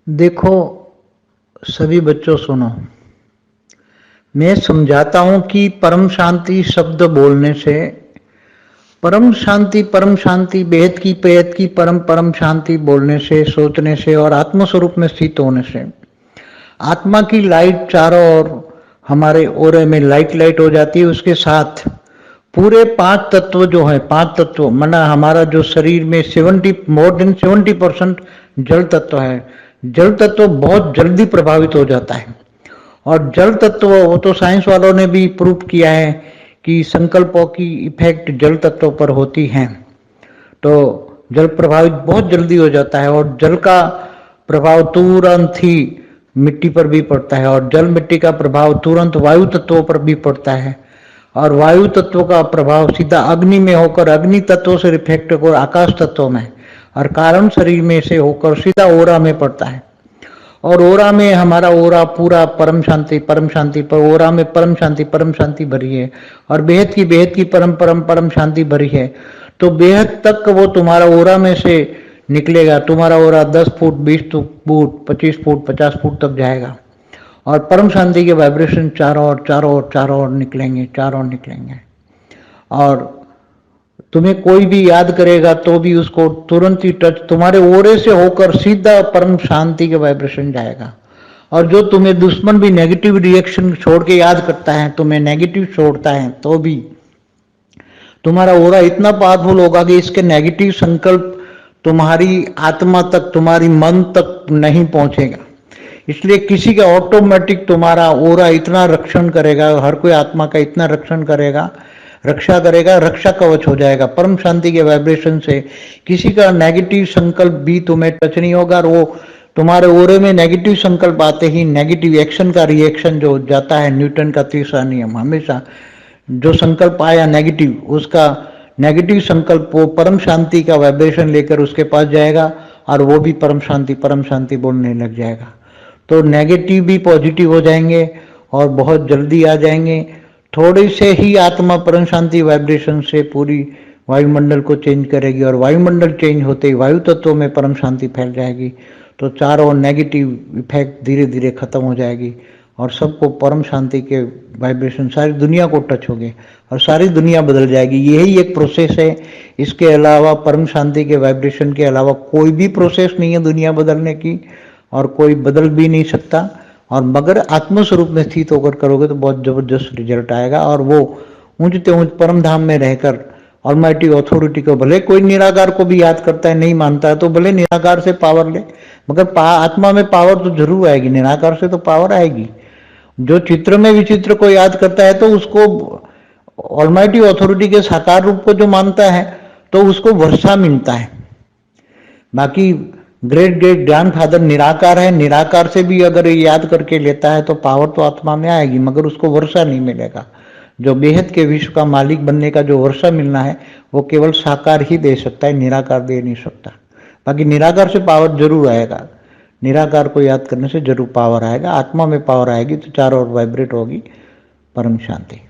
देखो, सभी बच्चों सुनो। मैं समझाता हूं कि परम शांति शब्द बोलने से परम शांति बेहद की पेहद की परम परम शांति बोलने से, सोचने से और आत्म स्वरूप में स्थित होने से आत्मा की लाइट चारों ओर हमारे ओरे में लाइट लाइट हो जाती है। उसके साथ पूरे पांच तत्व जो है, पांच तत्व माना हमारा जो शरीर में 70% जल तत्व है। जल तत्व बहुत जल्दी प्रभावित हो जाता है। और जल तत्व, वो तो साइंस वालों ने भी प्रूव किया है कि संकल्पों की इफेक्ट जल तत्व पर होती है। तो जल प्रभावित बहुत जल्दी हो जाता है और जल का प्रभाव तुरंत ही मिट्टी पर भी पड़ता है और जल मिट्टी का प्रभाव तुरंत वायु तत्वों पर भी पड़ता है और वायु तत्व का प्रभाव सीधा अग्नि में होकर अग्नि तत्व से रिफ्लेक्ट होकर आकाश तत्व में और कारण शरीर में से होकर सीधा ओरा में पड़ता है। और ओरा में हमारा ओरा पूरा परम शांति पर ओरा में परम शांति भरी है और बेहद की परम परम परम शांति भरी है। तो बेहद तक वो तुम्हारा ओरा में से निकलेगा। तुम्हारा ओरा 10 फुट 20 फुट 25 फुट 50 फुट तक जाएगा और परम शांति के वाइब्रेशन चारों ओर निकलेंगे। और तुम्हें कोई भी याद करेगा तो भी उसको तुरंत ही टच तुम्हारे ओरे से होकर सीधा परम शांति के वाइब्रेशन जाएगा। और जो तुम्हें दुश्मन भी नेगेटिव रिएक्शन छोड़ के याद करता है, तुम्हें नेगेटिव छोड़ता है, तो भी तुम्हारा ओरा इतना पावरफुल होगा कि इसके नेगेटिव संकल्प तुम्हारी आत्मा तक, तुम्हारी मन तक नहीं पहुंचेगा। इसलिए किसी का ऑटोमेटिक तुम्हारा ओरा इतना रक्षण करेगा, हर कोई आत्मा का इतना रक्षण करेगा, रक्षा कवच हो जाएगा। परम शांति के वाइब्रेशन से किसी का नेगेटिव संकल्प भी तुम्हें टच नहीं होगा। और वो तुम्हारे ओरे में नेगेटिव संकल्प आते ही नेगेटिव एक्शन का रिएक्शन जो जाता है, न्यूटन का तीसरा नियम, हमेशा जो संकल्प आया नेगेटिव, उसका नेगेटिव संकल्प वो परम शांति का वाइब्रेशन लेकर उसके पास जाएगा और वो भी परम शांति बोलने लग जाएगा। तो नेगेटिव भी पॉजिटिव हो जाएंगे और बहुत जल्दी आ जाएंगे। थोड़े से ही आत्मा परम शांति वाइब्रेशन से पूरी वायुमंडल को चेंज करेगी और वायुमंडल चेंज होते ही वायु तत्वों में परम शांति फैल जाएगी। तो चारों नेगेटिव इफेक्ट धीरे धीरे खत्म हो जाएगी और सबको परम शांति के वाइब्रेशन सारी दुनिया को टच होंगे और सारी दुनिया बदल जाएगी। यही एक प्रोसेस है। इसके अलावा, परम शांति के वाइब्रेशन के अलावा कोई भी प्रोसेस नहीं है दुनिया बदलने की और कोई बदल भी नहीं सकता। और मगर आत्मस्वरूप में स्थित होकर करोगे तो बहुत जबरदस्त रिजल्ट आएगा। और वो ऊंचते ऊंच परम धाम में रहकर ऑलमाइटी अथॉरिटी को, भले कोई निराकार को भी याद करता है, नहीं मानता है तो भले निराकार से पावर ले, मगर आत्मा में पावर तो जरूर आएगी, निराकार से तो पावर आएगी। जो चित्र में विचित्र को याद करता है तो उसको ऑलमाइटी अथॉरिटी के साकार रूप को जो मानता है तो उसको वर्षा मिलता है। बाकी ग्रेट ग्रेट ग्रैंड फादर निराकार है, निराकार से भी अगर याद करके लेता है तो पावर तो आत्मा में आएगी, मगर उसको वर्षा नहीं मिलेगा। जो बेहद के विश्व का मालिक बनने का जो वर्षा मिलना है वो केवल साकार ही दे सकता है, निराकार दे नहीं सकता। बाकी निराकार से पावर जरूर आएगा, निराकार को याद करने से जरूर पावर आएगा। आत्मा में पावर आएगी तो चारों ओर वाइब्रेट होगी परम शांति।